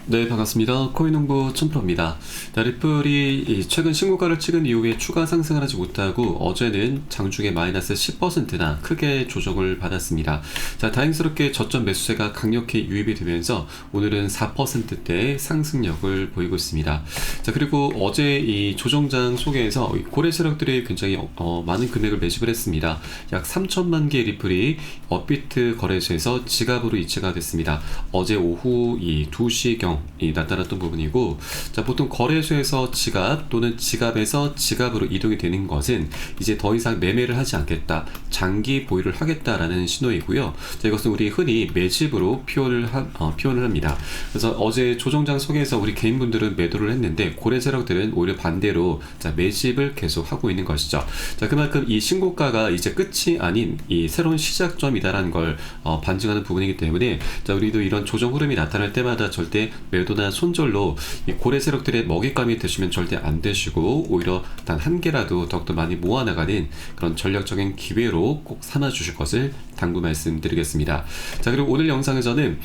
네, 반갑습니다. 코인농부 촌프로입니다. 리플이 최근 신고가를 찍은 이후에 추가 상승을 하지 못하고 어제는 장중에 마이너스 10%나 크게 조정을 받았습니다. 다행스럽게 저점 매수세가 강력히 유입이 되면서 오늘은 4%대 상승력을 보이고 있습니다. 그리고 어제 이 조정장 속에서 고래 세력들이 굉장히 많은 금액을 매집을 했습니다. 약 3천만 개의 리플이 업비트 거래소에서 지갑으로 이체가 됐습니다. 어제 오후 이 2시경 나타났던 부분이고, 보통 거래소에서 지갑 또는 지갑에서 지갑으로 이동이 되는 것은 이제 더 이상 매매를 하지 않겠다, 장기 보유를 하겠다라는 신호이고요. 이것은 우리 흔히 매집으로 표현을 합니다. 그래서 어제 조정장 속에서 우리 개인분들은 매도를 했는데 고래 세력들은 오히려 반대로 매집을 계속 하고 있는 것이죠. 그만큼 이 신고가가 이제 끝이 아닌 이 새로운 시작점이다라는 걸 반증하는 부분이기 때문에 우리도 이런 조정 흐름이 나타날 때마다 절대 매도나 손절로 이 고래 세력들의 먹잇감이 되시면 절대 안 되시고, 오히려 단 한 개라도 더욱더 많이 모아나가는 그런 전략적인 기회로 꼭 삼아 주실 것을 당부 말씀드리겠습니다. 그리고 오늘 영상에서는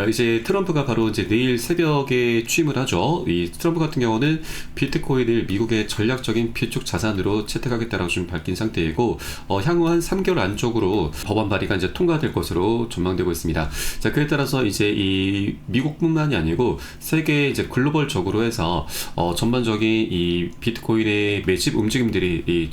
이제 트럼프가 바로 이제 내일 새벽에 취임을 하죠. 이 트럼프 같은 경우는 비트코인을 미국의 전략적인 비축 자산으로 채택하겠다라고 좀 밝힌 상태이고, 향후 한 3개월 안쪽으로 법안 발의가 이제 통과될 것으로 전망되고 있습니다. 그에 따라서 이제 이 미국뿐만이 아니고 세계 이제 글로벌적으로 해서 전반적인 이 비트코인의 매집 움직임들이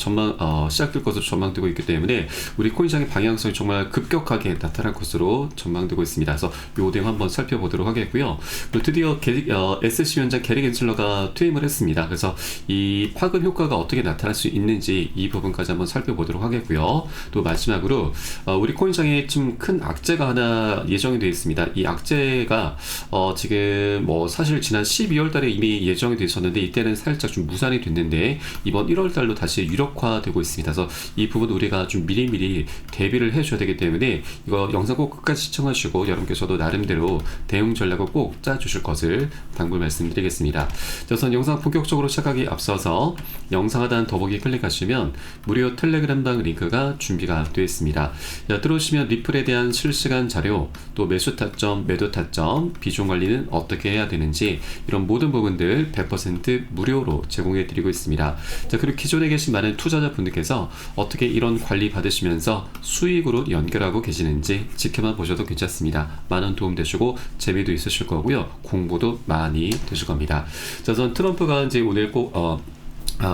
시작될 것으로 전망되고 있기 때문에 우리 코인시장의 방향성이 정말 급격하게 나타날 것으로 전망되고 있습니다. 그래서 요 내용 한번 살펴보도록 하겠고요. 그리고 드디어 SC 위원장 게리 겐슬러가 퇴임을 했습니다. 그래서 이 파급 효과가 어떻게 나타날 수 있는지 이 부분까지 한번 살펴보도록 하겠고요. 또 마지막으로 우리 코인시장에 좀 큰 악재가 하나 예정이 되어 있습니다. 이 악재가 지금 사실 지난 12월 달에 이미 예정이 되어 있었는데 이때는 살짝 좀 무산이 됐는데 이번 1월 달로 다시 유력화되고 있습니다. 그래서 이 부분 우리가 좀 미리미리 대비를 해줘야 되기 때문에 이거 영상 꼭 끝까지 시청하시고 여러분께서도 나름대로 대응 전략을 꼭 짜주실 것을 당부 말씀드리겠습니다. 우선 영상 본격적으로 시작하기 앞서서 영상 하단 더보기 클릭하시면 무료 텔레그램방 링크가 준비가 되어 있습니다. 들어오시면 리플에 대한 실시간 자료, 또 매수 타점, 매도 타점, 비중 관리는 어떻게 해야 되는지 이런 모든 부분들 100% 무료로 제공해 드리고 있습니다. 그리고 기존에 계신 많은 투자자분들께서 어떻게 이런 관리 받으시면서 수익으로 연결하고 계시는지 지켜만 보셔도 괜찮습니다. 많은 도움 되시고 재미도 있으실 거고요. 공부도 많이 되실 겁니다. 우선 트럼프가 이제 오늘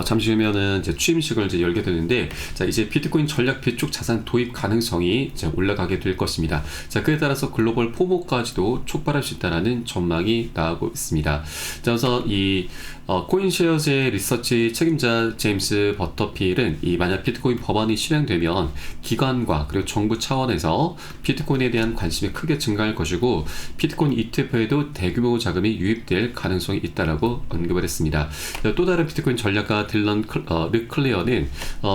잠시 후면은 이제 취임식을 이제 열게 되는데, 이제 비트코인 전략 비축 자산 도입 가능성이 이제 올라가게 될 것입니다. 그에 따라서 글로벌 포모까지도 촉발할 수 있다라는 전망이 나오고 있습니다. 그래서 이 코인쉐어즈의 리서치 책임자 제임스 버터필은 만약 비트코인 법안이 실행되면 기관과 그리고 정부 차원에서 비트코인에 대한 관심이 크게 증가할 것이고 비트코인 ETF에도 대규모 자금이 유입될 가능성이 있다라고 언급을 했습니다. 또 다른 비트코인 전략가 딜런 르클레어는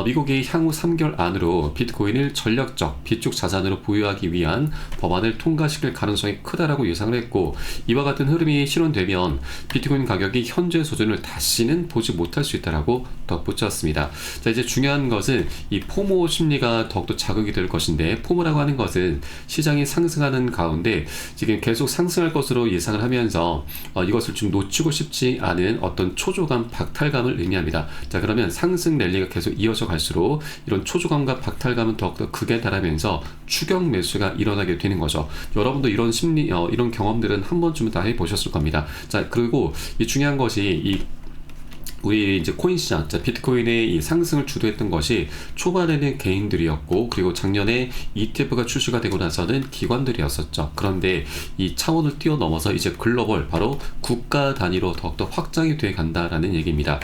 미국이 향후 3개월 안으로 비트코인을 전략적 비축 자산으로 보유하기 위한 법안을 통과시킬 가능성이 크다라고 예상을 했고, 이와 같은 흐름이 실현되면 비트코인 가격이 현재 수준을 다시는 보지 못할 수 있다라고 덧붙였습니다. 이제 중요한 것은 이 포모 심리가 더욱더 자극이 될 것인데, 포모라고 하는 것은 시장이 상승하는 가운데 지금 계속 상승할 것으로 예상을 하면서 이것을 좀 놓치고 싶지 않은 어떤 초조감, 박탈감을 의미합니다. 그러면 상승 랠리가 계속 이어져 갈수록 이런 초조감과 박탈감은 더욱더 극에 달하면서 추격 매수가 일어나게 되는 거죠. 여러분도 이런 심리, 이런 경험들은 한 번쯤은 다 해보셨을 겁니다. 그리고 이 중요한 것이 우리 이제 코인 시장, 비트코인의 이 상승을 주도했던 것이 초반에는 개인들이었고, 그리고 작년에 ETF가 출시가 되고 나서는 기관들이었었죠. 그런데 이 차원을 뛰어넘어서 이제 글로벌, 바로 국가 단위로 더욱더 확장이 돼 간다라는 얘기입니다.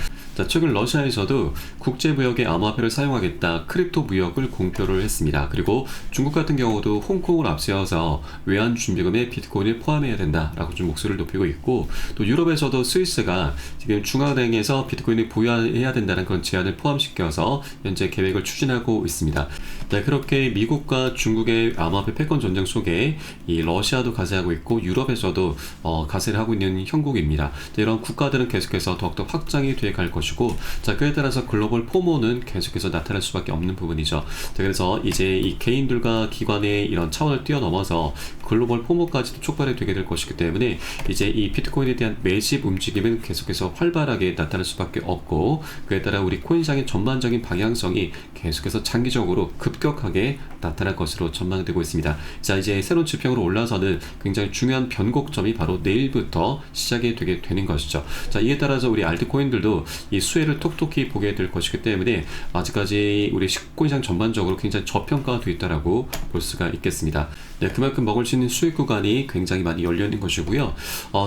최근 러시아에서도 국제무역의 암호화폐를 사용하겠다 크립토 무역을 공표를 했습니다. 그리고 중국 같은 경우도 홍콩을 앞세워서 외환준비금에 비트코인을 포함해야 된다라고 좀 목소리를 높이고 있고, 또 유럽에서도 스위스가 지금 중앙은행에서 비트코인을 보유해야 된다는 그런 제안을 포함시켜서 현재 계획을 추진하고 있습니다. 그렇게 미국과 중국의 암호화폐 패권 전쟁 속에 이 러시아도 가세하고 있고 유럽에서도 가세를 하고 있는 형국입니다. 이런 국가들은 계속해서 더욱더 확장이 돼 갈 것이고, 그에 따라서 글로벌 포모는 계속해서 나타날 수밖에 없는 부분이죠. 그래서 이제 이 개인들과 기관의 이런 차원을 뛰어넘어서 글로벌 포모까지도 촉발이 되게 될 것이기 때문에 이제 이 비트코인에 대한 매집 움직임은 계속해서 활발하게 나타날 수밖에 없고, 그에 따라 우리 코인시장의 전반적인 방향성이 계속해서 장기적으로 급격하게 나타날 것으로 전망되고 있습니다. 자, 이제 새로운 지평으로 올라서는 굉장히 중요한 변곡점이 바로 내일부터 시작이 되게 되는 것이죠. 자, 이에 따라서 우리 알트코인들도 이 수혜를 톡톡히 보게 될 것이기 때문에 아직까지 우리 코인시장 전반적으로 굉장히 저평가가 되어 있다라고 볼 수가 있겠습니다. 네, 그만큼 먹을 수 있는 수익 구간이 굉장히 많이 열려 있는 것이고요.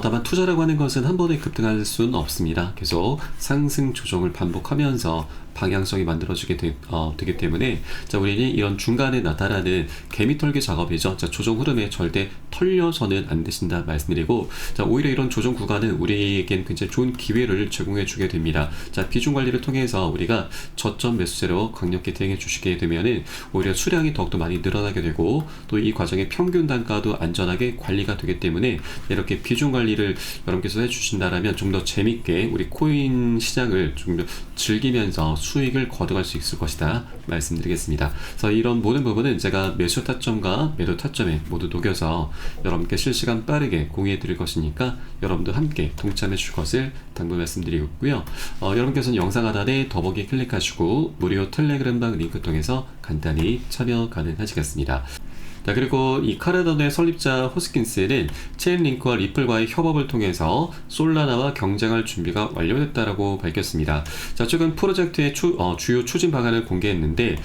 다만 투자라고 하는 것은 한 번에 급등할 수는 없습니다. 계속 상승 조정을 반복하면서 방향성이 만들어지게 되기 때문에, 자, 우리는 이런 중간에 나타나는 개미털기 작업이죠. 자, 조정 흐름에 절대 털려서는 안 되신다 말씀드리고, 자, 오히려 이런 조정 구간은 우리에겐 굉장히 좋은 기회를 제공해 주게 됩니다. 자, 비중 관리를 통해서 우리가 저점 매수세로 강력히 대응해 주시게 되면은 오히려 수량이 더욱더 많이 늘어나게 되고, 또 이 과정의 평균 단가도 안전하게 관리가 되기 때문에 이렇게 비중 관리를 여러분께서 해주신다라면 좀 더 재밌게 우리 코인 시장을 좀 더 즐기면서 수익을 거둬갈 수 있을 것이다 말씀드리겠습니다. 그래서 이런 모든 부분은 제가 매수 타점과 매도 타점에 모두 녹여서 여러분께 실시간 빠르게 공유해 드릴 것이니까 여러분도 함께 동참해 주실 것을 당부 말씀드리고 있고요. 여러분께서는 영상 하단에 더보기 클릭하시고 무료 텔레그램방 링크 통해서 간단히 참여 가능하시겠습니다. 자, 그리고 이 카르다노의 설립자 호스킨스는 체인링크와 리플과의 협업을 통해서 솔라나와 경쟁할 준비가 완료됐다라고 밝혔습니다. 자, 최근 프로젝트의 주요 추진 방안을 공개했는데,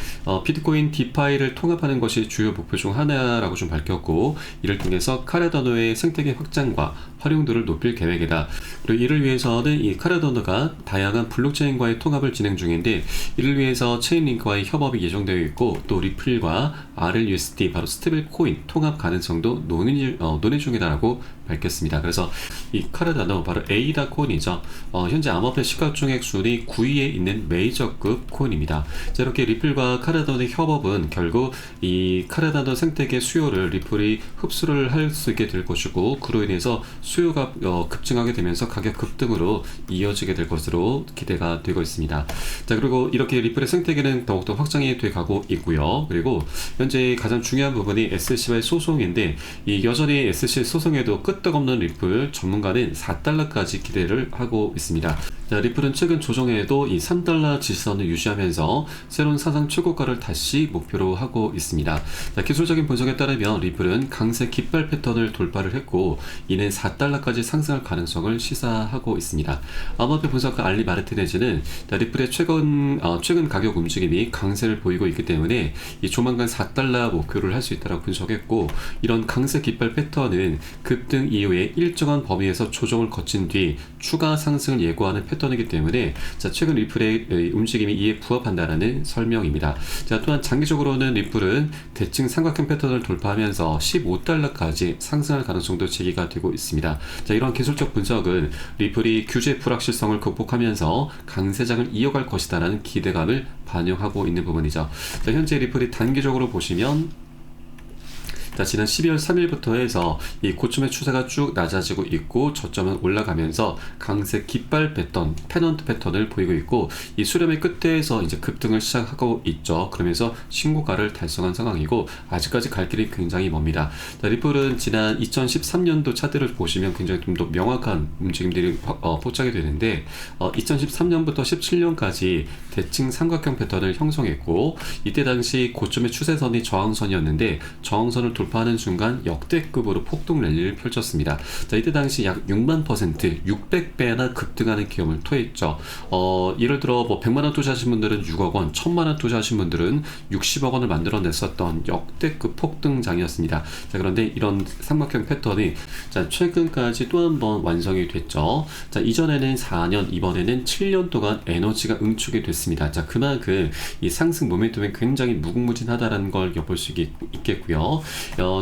비트코인 디파이를 통합하는 것이 주요 목표 중 하나라고 좀 밝혔고, 이를 통해서 카르다노의 생태계 확장과 활용도를 높일 계획이다. 그리고 이를 위해서는 이 카르다노가 다양한 블록체인과의 통합을 진행 중인데, 이를 위해서 체인링크와의 협업이 예정되어 있고, 또 리플과 RLUSD 바로 스테이블 코인 통합 가능성도 논의 중이다라고 밝혔습니다. 그래서 이 카르다노 바로 에이다 코인이죠. 현재 암호화폐 시가총액 순위 9위에 있는 메이저급 코인입니다. 자, 이렇게 리플과 카르다노의 협업은 결국 이 카르다노 생태계 수요를 리플이 흡수를 할 수 있게 될 것이고, 그로 인해서 수요가 급증하게 되면서 가격 급등으로 이어지게 될 것으로 기대가 되고 있습니다. 자, 그리고 이렇게 리플의 생태계는 더욱더 확장이 돼 가고 있고요. 그리고 현재 가장 중요한 부분이 SEC와의 소송인데, 이 여전히 SEC 소송에도 끄떡없는 리플 전문가는 4달러까지 기대를 하고 있습니다. 자, 리플은 최근 조정에도 이 3달러 지지선을 유지하면서 새로운 사상 최고가를 다시 목표로 하고 있습니다. 자, 기술적인 분석에 따르면 리플은 강세 깃발 패턴을 돌파를 했고, 이는 4달러까지 상승할 가능성을 시사하고 있습니다. 암호화폐 분석가 알리 마르티네즈는 리플의 최근 가격 움직임이 강세를 보이고 있기 때문에 이 조만간 4달러 목표를 할 수 있다고 분석했고, 이런 강세 깃발 패턴은 급등 이후에 일정한 범위에서 조정을 거친 뒤 추가 상승을 예고하는 패턴이기 때문에, 자, 최근 리플의 움직임이 이에 부합한다는 설명입니다. 자, 또한 장기적으로는 리플은 대칭 삼각형 패턴을 돌파하면서 15달러까지 상승할 가능성도 제기가 되고 있습니다. 자, 이러한 기술적 분석은 리플이 규제 불확실성을 극복하면서 강세장을 이어갈 것이다라는 기대감을 반영하고 있는 부분이죠. 자, 현재 리플이 단기적으로 보시면, 자, 지난 12월 3일부터 해서 이 고점의 추세가 쭉 낮아지고 있고, 저점은 올라가면서 강세 깃발 패턴, 페넌트 패턴을 보이고 있고, 이 수렴의 끝에서 이제 급등을 시작하고 있죠. 그러면서 신고가를 달성한 상황이고, 아직까지 갈 길이 굉장히 멉니다. 자, 리플은 지난 2013년도 차트를 보시면 굉장히 좀 더 명확한 움직임들이 포착이 되는데, 2013년부터 17년까지 대칭 삼각형 패턴을 형성했고, 이때 당시 고점의 추세선이 저항선이었는데, 저항선을 돌파하는 순간 역대급으로 폭등 랠리를 펼쳤습니다. 자, 이때 당시 약 6만 %, 600배나 급등하는 기염을 토했죠. 예를 들어 100만원 투자하신 분들은 6억 원, 1000만원 투자하신 분들은 60억 원을 만들어냈었던 역대급 폭등장이었습니다. 자, 그런데 이런 삼각형 패턴이, 자, 최근까지 또 한 번 완성이 됐죠. 자, 이전에는 4년, 이번에는 7년 동안 에너지가 응축이 됐습니다. 자, 그만큼 이 상승 모멘텀이 굉장히 무궁무진하다는 걸 엿볼 수 있겠고요.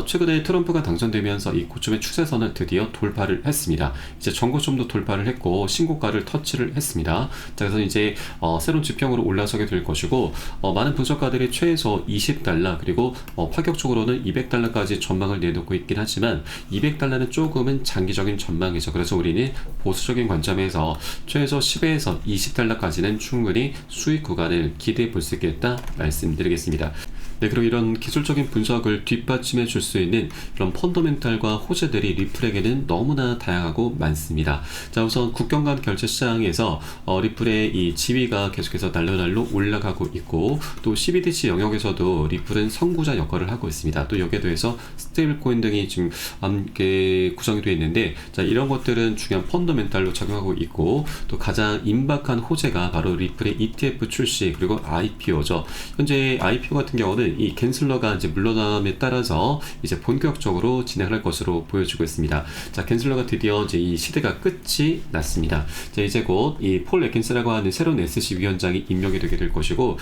최근에 트럼프가 당선되면서 이 고점의 추세선을 드디어 돌파를 했습니다. 이제 전고점도 돌파를 했고 신고가를 터치를 했습니다. 자, 그래서 이제 새로운 지평으로 올라서게 될 것이고, 많은 분석가들이 최소 20달러 그리고 파격적으로는 200달러까지 전망을 내놓고 있긴 하지만, 200달러는 조금은 장기적인 전망이죠. 그래서 우리는 보수적인 관점에서 최소 10에서 20달러까지는 충분히 수익 구간을 기대해 볼 수 있겠다 말씀드리겠습니다. 네, 그리고 이런 기술적인 분석을 뒷받침해 줄 수 있는 그런 펀더멘탈과 호재들이 리플에게는 너무나 다양하고 많습니다. 자, 우선 국경 간 결제 시장에서 리플의 이 지위가 계속해서 날로 올라가고 있고, 또 CBDC 영역에서도 리플은 선구자 역할을 하고 있습니다. 또 여기에 더해서 스테이블 코인 등이 지금 함께 구성이 되어 있는데, 자, 이런 것들은 중요한 펀더멘탈로 작용하고 있고, 또 가장 임박한 호재가 바로 리플의 ETF 출시 그리고 IPO죠. 현재 IPO 같은 경우는 이 갠슬러가 이제 물러남에 따라서 이제 본격적으로 진행할 것으로 보여지고 있습니다. 자, 갠슬러가 드디어 이제 이 시대가 끝이 났습니다. 자, 이제 곧 이 폴 애킨스라고 하는 새로운 SEC 위원장이 임명이 되게 될 것이고,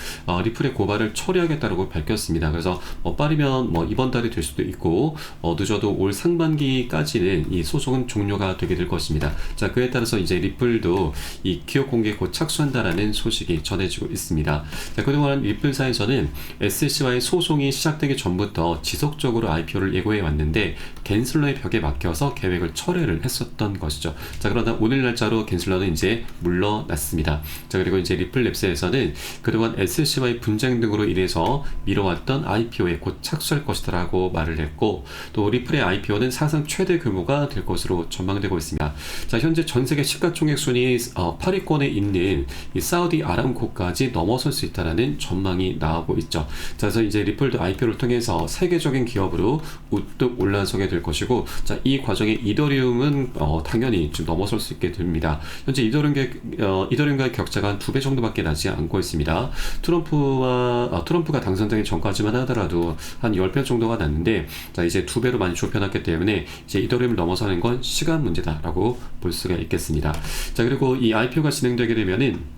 리플의 고발을 처리하겠다고 밝혔습니다. 그래서 빠르면 이번 달이 될 수도 있고, 늦어도 올 상반기까지는 이 소송은 종료가 되게 될 것입니다. 자, 그에 따라서 이제 리플도 이 기업 공개에 곧 착수한다라는 소식이 전해지고 있습니다. 자, 그동안 리플사에서는 SEC와의 소송이 시작되기 전부터 지속적으로 IPO를 예고해 왔는데, 갠슬러의 벽에 막혀서 계획을 철회를 했었던 것이죠. 자, 그러나 오늘 날짜로 갠슬러는 이제 물러났습니다. 자, 그리고 이제 리플랩스에서는 그동안 SEC와의 분쟁 등으로 인해서 미뤄왔던 IPO에 곧 착수할 것이라고 말을 했고, 또 리플의 IPO는 사상 최대 규모가 될 것으로 전망되고 있습니다. 자, 현재 전 세계 시가총액 순위 8위권에 있는 이 사우디 아람코까지 넘어설 수 있다는 전망이 나오고 있죠. 자, 그래서 이제 리플도 IPO를 통해서 세계적인 기업으로 우뚝 올라서게 될 것이고, 자, 이 과정에 이더리움은 당연히 좀 넘어설 수 있게 됩니다. 현재 이더리움과의 격차가 한 2배 정도밖에 나지 않고 있습니다. 트럼프가 당선되기 전까지만 하더라도 한 10배 정도가 났는데, 자, 이제 2배로 많이 좁혀놨기 때문에 이제 이더리움을 넘어서는 건 시간 문제다라고 볼 수가 있겠습니다. 자, 그리고 이 IPO가 진행되게 되면은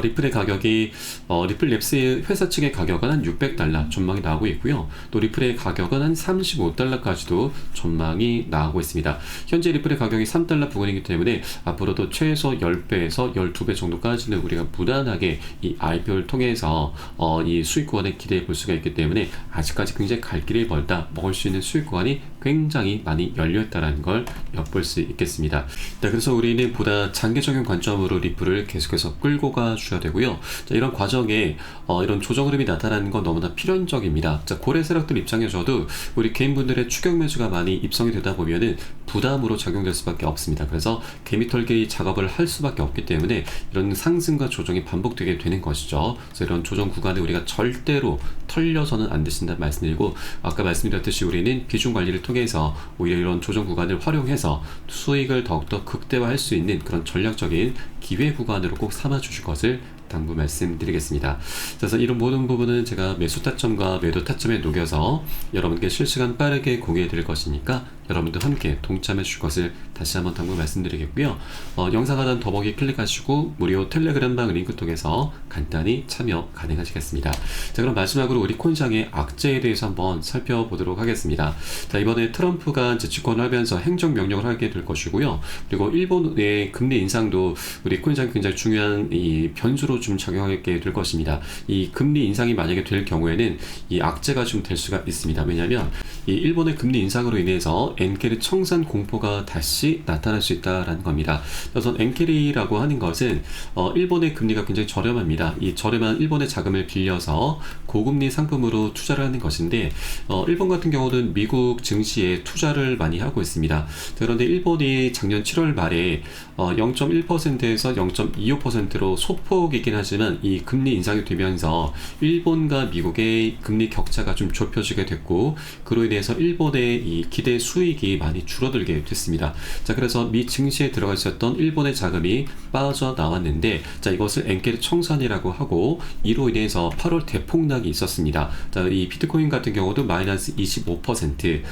리플의 가격이 리플랩스의 회사 측의 가격은 한 $600 전망이 나오고 있고요. 또 리플의 가격은 한 $35까지도 전망이 나오고 있습니다. 현재 리플의 가격이 $3 부근이기 때문에 앞으로도 최소 10배에서 12배 정도까지는 우리가 무난하게 이 IPO를 통해서 이 수익 구간을 기대해 볼 수가 있기 때문에, 아직까지 굉장히 갈 길이 멀다, 먹을 수 있는 수익 구간이 굉장히 많이 열려있다는 걸 엿볼 수 있겠습니다. 네, 그래서 우리는 보다 장기적인 관점으로 리플을 계속해서 끌고 가줘야 되고요. 자, 이런 과정에 이런 조정 흐름이 나타나는 건 너무나 필연적입니다. 자, 고래 세력들 입장에서도 우리 개인분들의 추격 매수가 많이 입성이 되다 보면은 부담으로 작용될 수밖에 없습니다. 그래서 개미털기 작업을 할 수밖에 없기 때문에 이런 상승과 조정이 반복되게 되는 것이죠. 그래서 이런 조정 구간에 우리가 절대로 털려서는 안 되신다는 말씀드리고, 아까 말씀드렸듯이 우리는 비중 관리를 통해서 오히려 이런 조정 구간을 활용해서 수익을 더욱더 극대화할 수 있는 그런 전략적인 기회 구간으로 꼭 삼아 주실 것을 당부 말씀드리겠습니다. 그래서 이런 모든 부분은 제가 매수 타점과 매도 타점에 녹여서 여러분께 실시간 빠르게 공유해 드릴 것이니까 여러분도 함께 동참해 주실 것을 다시 한번 당부 말씀드리겠고요. 영상 하단 더보기 클릭하시고 무료 텔레그램방 링크 통해서 간단히 참여 가능하시겠습니다. 자, 그럼 마지막으로 우리 코인시장의 악재에 대해서 한번 살펴보도록 하겠습니다. 자, 이번에 트럼프가 이제 집권을 하면서 행정명령을 하게 될 것이고요. 그리고 일본의 금리 인상도 우리 코인시장에 굉장히 중요한 이 변수로 좀 작용하게 될 것입니다. 이 금리 인상이 만약에 될 경우에는 이 악재가 좀 될 수가 있습니다. 왜냐하면 이 일본의 금리 인상으로 인해서 엔캐리 청산 공포가 다시 나타날 수 있다라는 겁니다. 그래서 엔캐리라고 하는 것은 일본의 금리가 굉장히 저렴합니다. 이 저렴한 일본의 자금을 빌려서 고금리 상품으로 투자를 하는 것인데, 일본 같은 경우는 미국 증시에 투자를 많이 하고 있습니다. 그런데 일본이 작년 7월 말에 0.1%에서 0.25%로 소폭이긴 하지만 이 금리 인상이 되면서 일본과 미국의 금리 격차가 좀 좁혀지게 됐고, 그로 인해서 일본의 이 기대 수익이 많이 줄어들게 됐습니다. 자, 그래서 미 증시에 들어가 있었던 일본의 자금이 빠져나왔는데, 자, 이것을 엔캐리 청산이라고 하고, 이로 인해서 8월 대폭락이 있었습니다. 자, 이 비트코인 같은 경우도 마이너스 25%,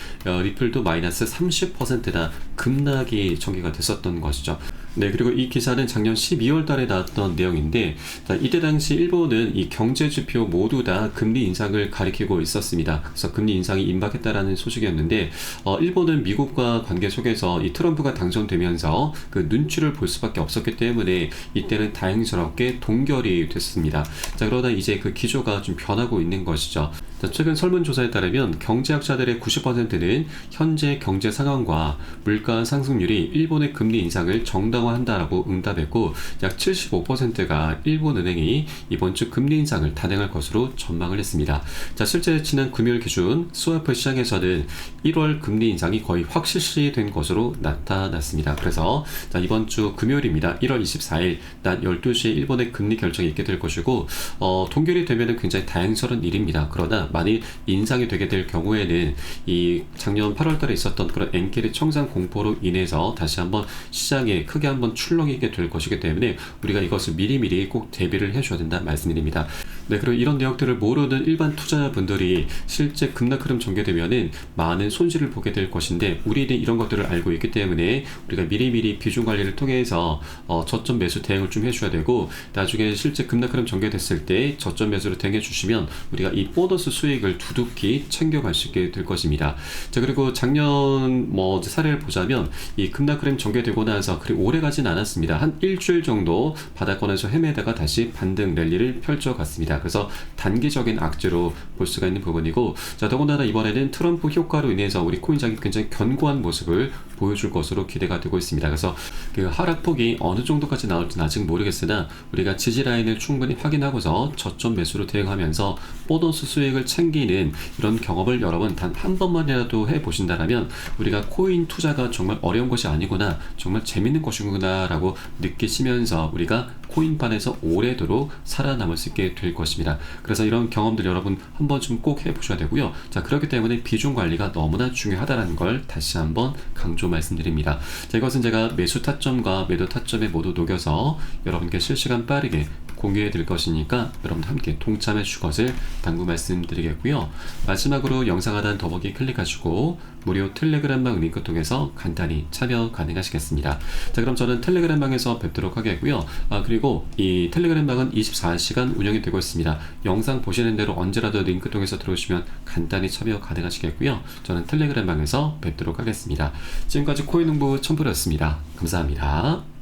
리플도 마이너스 30%나 급락이 전개가 됐었던 것이죠. 네, 그리고 이 기사는 작년 12월 달에 나왔던 내용인데, 자, 이때 당시 일본은 이 경제 지표 모두 다 금리 인상을 가리키고 있었습니다. 그래서 금리 인상이 임박했다라는 소식이었는데, 일본은 미국과 관계 속에서 이 트럼프가 당선되면서 그 눈치를 볼 수밖에 없었기 때문에 이때는 다행스럽게 동결이 됐습니다. 자, 그러다 이제 그 기조가 좀 변하고 있는 것이죠. 자, 자, 최근 설문조사에 따르면 경제학자들의 90%는 현재 경제 상황과 물가 상승률이 일본의 금리 인상을 정당화한다라고 응답했고, 약 75%가 일본은행이 이번 주 금리 인상을 단행할 것으로 전망을 했습니다. 자, 실제 지난 금요일 기준 스와프 시장에서는 1월 금리 인상이 거의 확실시된 것으로 나타났습니다. 그래서 자, 이번 주 금요일입니다. 1월 24일 낮 12시에 일본의 금리 결정이 있게 될 것이고, 동결이 되면 굉장히 다행스러운 일입니다. 그러나 만일 인상이 되게 될 경우에는 이 작년 8월 달에 있었던 그런 엔케리 청산 공포로 인해서 다시 한번 시장에 크게 한번 출렁이게 될 것이기 때문에 우리가 이것을 미리미리 꼭 대비를 해줘야 된다는 말씀드립니다. 네, 그리고 이런 내역들을 모르는 일반 투자자분들이 실제 급락 흐름 전개되면은 많은 손실을 보게 될 것인데, 우리는 이런 것들을 알고 있기 때문에 우리가 미리미리 비중 관리를 통해서 저점 매수 대응을 좀 해줘야 되고, 나중에 실제 급락 흐름 전개됐을 때 저점 매수로 대응해 주시면 우리가 이 보너스 수익을 두둑히 챙겨갈 수 있게 될 것입니다. 자, 그리고 작년 사례를 보자면 이 급락 흐름 전개되고 나서 그리 오래 가진 않았습니다. 한 일주일 정도 바닥권에서 헤매다가 다시 반등 랠리를 펼쳐갔습니다. 그래서 단기적인 악재로 볼 수가 있는 부분이고, 자, 더군다나 이번에는 트럼프 효과로 인해서 우리 코인장이 굉장히 견고한 모습을 보여줄 것으로 기대가 되고 있습니다. 그래서 그 하락폭이 어느 정도까지 나올지는 아직 모르겠으나 우리가 지지라인을 충분히 확인하고서 저점 매수로 대응하면서 보너스 수익을 챙기는 이런 경험을 여러분 단 한 번만이라도 해보신다면 우리가 코인 투자가 정말 어려운 것이 아니구나, 정말 재밌는 것이구나 라고 느끼시면서 우리가 코인판에서 오래도록 살아남을 수 있게 될 것입니다. 그래서 이런 경험들 여러분 한 번쯤 꼭 해보셔야 되고요. 자, 그렇기 때문에 비중 관리가 너무나 중요하다는 걸 다시 한번 강조 말씀드립니다. 자, 이것은 제가 매수 타점과 매도 타점에 모두 녹여서 여러분께 실시간 빠르게 공유해 드릴 것이니까 여러분들 함께 동참해 주실 것을 당부 말씀드리겠고요. 마지막으로 영상 하단 더보기 클릭하시고 무료 텔레그램방 링크 통해서 간단히 참여 가능하시겠습니다. 자, 그럼 저는 텔레그램방에서 뵙도록 하겠고요. 그리고 이 텔레그램방은 24시간 운영이 되고 있습니다. 영상 보시는 대로 언제라도 링크 통해서 들어오시면 간단히 참여 가능하시겠고요. 저는 텔레그램방에서 뵙도록 하겠습니다. 지금까지 코인농부 첨부였습니다. 감사합니다.